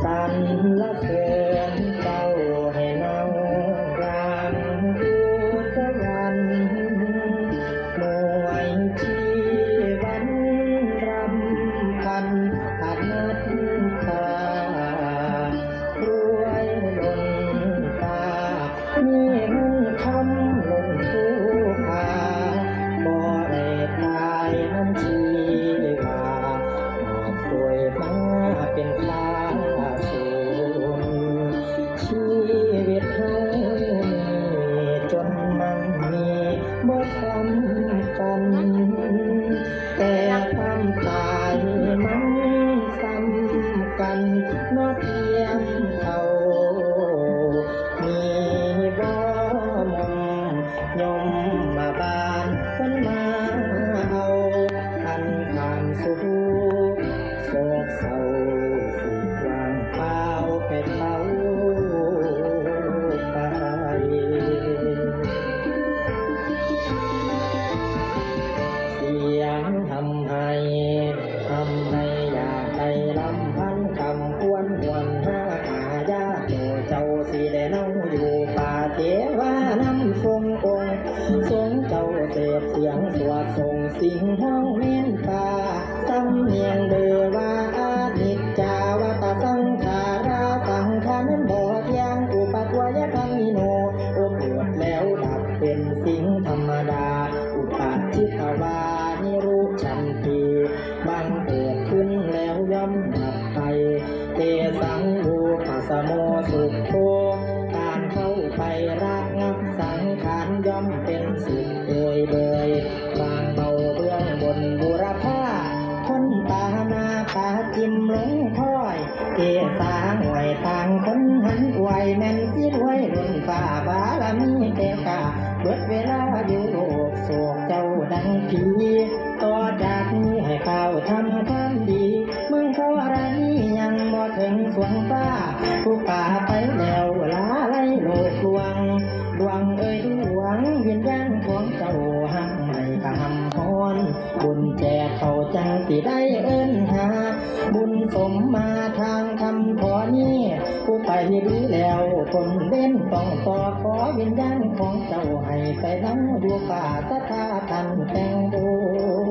สรรเสริญเจ้าให้นางรำอยู่สวรรค์หน่วยชีวันรำพันอานัตตารวยล้นฟ้ามีเงินคำล้นภูผาบ่ได้ตายน้ำชีวาป่วยมาเป็นค่าสูญชีวิตเฮาจนมันมีบ่ซ้ำกันแต่ความตายมันซ้ำกันนอเทียมเขามีบ่มองยมมาบานคนมาเอาอันความสุขโศกเศร้าสิวางเปล่าไปเท่าไปเสียงทำให้อยากได้ลำพันคำควรหวนหาญาโตเจ้าสิได้นั่งอยู่ป่าเทวาน้ำทรงองค์ทรงเจ้าเสพเสียงสวดทรงสิ่งห้องเม้นฟ้าสำเนียงเดือว่าอานิจจาวัตสังขาราสังขารนั้นบ่เที่ยงอุปทวยธรรมิโนโอเกิดแล้วดับเป็นสิ่งธรรมดาอุปัชชิตวานิรุชันติบังเกิดขึ้นแล้วย่อมดับไปเตสังโฆปัสสโมสุขโธการเข้าไประงับสังขารย่อมเป็นสุขเลยบางเบาเบื้องบนบุรพาคนตาหน้าตาจิ้มลงถ้อยเกสาหวยต่างคนหันไหวแม่นสิรวยรุ่นฝ่าบารมีเตกาเบิดเวลาอยู่โลกโศกเจ้าดังผีต่อจากนี้ให้ข้าวทำความดีมึงเขาอะไรยังบ่ถึงสวงฟ้าผู้ป่าไปแล้วลาไล่โลกลวงดวงเอ้ยดวงวิญญาณของเจ้าหักไม่กะหำฮอนบุญแจกเขาจังสิได้เอิ้นหาบุญสมมาทางคำขอนี้ผู้ไปดีแล้วทนเล่นต้องต่อขอวิญญาณของเจ้าให้ไปนั่งอยู่ป่าสถาทันแต่งบุญ